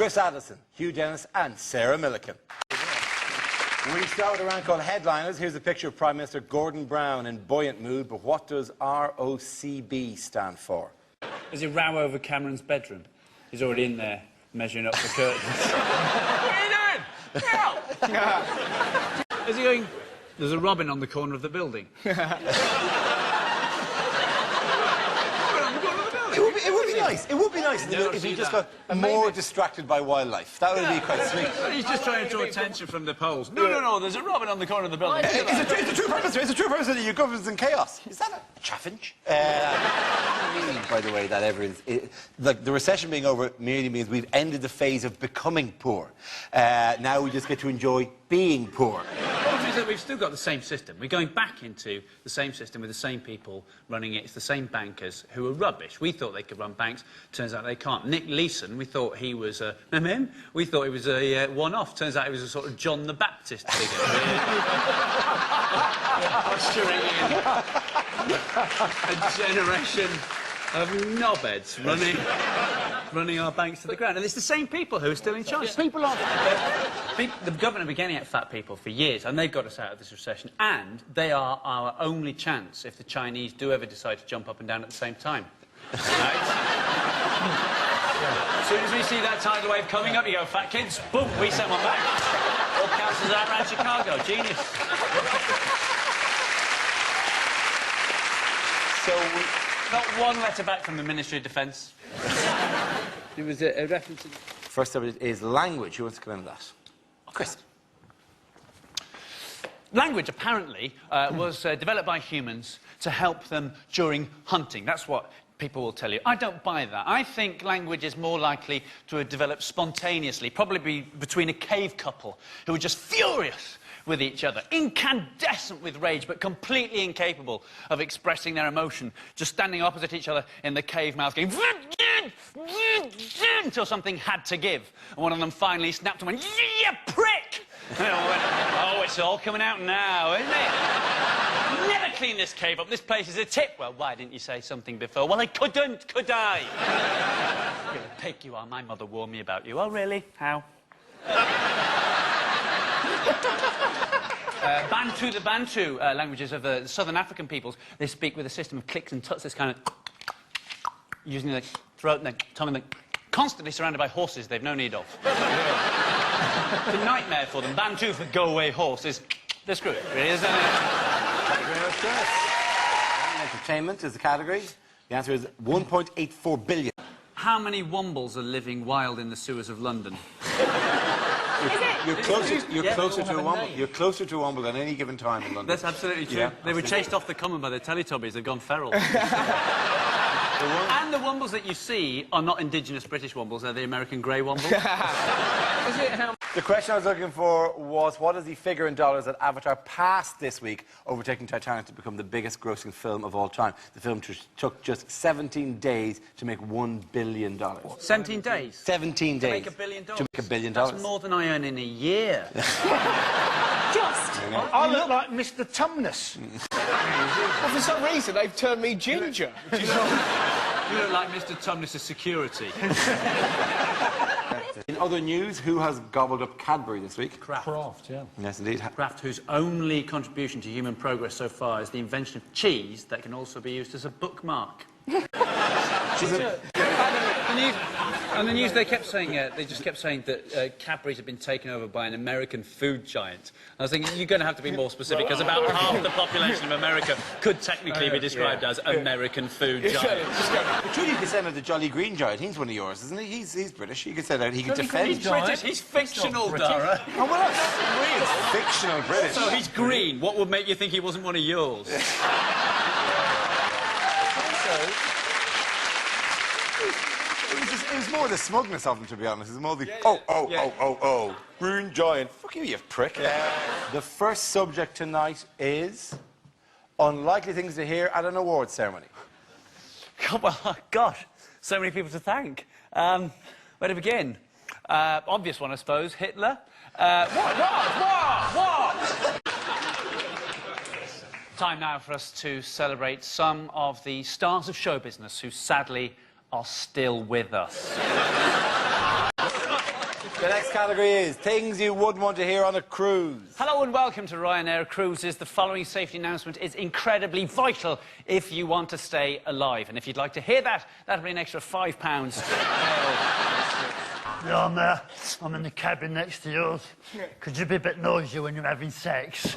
Chris Addison, Hugh Dennis and Sarah Millican. We start with a round called Headliners. Here's a picture of Prime Minister Gordon Brown in buoyant mood, but what does ROCB stand for? There's a row over Cameron's bedroom. He's already in there, measuring up the curtains. What are you doing? Help! Is he going... There's a robin on the corner of the building. It would be nice. It would be nice if he just got more distracted by wildlife. That would be quite sweet. He's just trying to draw attention from the polls. No, there's a robin on the corner of the building. It's a true purpose. It's a true purpose that your government's in chaos. Is that a chaffinch? By the way, that everyone's... the recession being over merely means we've ended the phase of becoming poor. Now we just get to enjoy being poor. That we've still got the same system. We're going back into the same system with the same people running it. It's the same bankers who are rubbish. We thought they could run banks. Turns out they can't. Nick Leeson, we thought he was a... Remember him? We thought he was a one-off. Turns out he was a sort of John the Baptist figure. Ushering in a generation of knobheads running our banks to the ground. And it's the same people who are still in charge. People are... The government have been getting at fat people for years, and they've got us out of this recession, and they are our only chance if the Chinese do ever decide to jump up and down at the same time. Right? As soon as we see that tidal wave coming up, you go, fat kids, boom, we send one back. All councils out around Chicago. Genius. So we... Not one letter back from the Ministry of Defence. It was a reference to... First up is language. Who wants to come in with that? Chris. Language, apparently, was developed by humans to help them during hunting. That's what people will tell you. I don't buy that. I think language is more likely to have developed spontaneously, probably between a cave couple who were just furious with each other, incandescent with rage, but completely incapable of expressing their emotion, just standing opposite each other in the cave mouth, going until something had to give. And one of them finally snapped and went, "You prick!" And they all went, "Oh, it's all coming out now, isn't it? Never clean this cave up. This place is a tip." "Well, why didn't you say something before?" "Well, I couldn't, could I?" "You're a pig, you are. My mother warned me about you." "Oh, really? How?" The Bantu languages of the southern African peoples, they speak with a system of clicks and tuts, this kind of... using the throat and the tongue and the... constantly surrounded by horses they've no need of. It's a nightmare for them. Bantu for go-away horses. They're screwed, really, isn't it? Thank you very much, Chris. Entertainment is the category. The answer is 1.84 billion. How many wombles are living wild in the sewers of London? You're closer to a womble. You're closer to a womble than any given time in London. That's absolutely true. Yeah, they were chased off the common by the Teletubbies. They've gone feral. And the wombles that you see are not indigenous British wombles. They're the American grey wombles. The question I was looking for was, what is the figure in dollars that Avatar passed this week, overtaking Titanic to become the biggest grossing film of all time? The film took just 17 days to make $1 billion. 17 days? 17 days. To make $1 billion? To make $1 billion. That's more than I earn in a year. I look like Mr. Tumnus. Well, for some reason, they've turned me ginger. You look like Mr. Tumnus' security. In other news, who has gobbled up Cadbury this week? Kraft, yeah. Yes, indeed. Kraft, whose only contribution to human progress so far is the invention of cheese that can also be used as a bookmark. And the news, they kept saying, they just kept saying that Cadbury's had been taken over by an American food giant. I was thinking, you're going to have to be more specific, because about half the population of America could technically be described as American food giant. Truly, you could say that the Jolly Green Giant. He's one of yours, isn't he? He's British. You could say that he could defend. He's British. He's fictional, Dara. Oh, well, that's real. Fictional British. So he's green. What would make you think he wasn't one of yours? It was more the smugness of him, to be honest. It was more the, Green Giant. Fuck you, you prick. The first subject tonight is unlikely things to hear at an awards ceremony. Well, gosh, so many people to thank. Where to begin? Obvious one, I suppose. Hitler. What? Time now for us to celebrate some of the stars of show business who sadly are still with us. The next category is things you wouldn't want to hear on a cruise. Hello and welcome to Ryanair Cruises. The following safety announcement is incredibly vital if you want to stay alive. And if you'd like to hear that, that'll be an extra £5. Yeah, I'm there. I'm in the cabin next to yours. Could you be a bit noisy when you're having sex?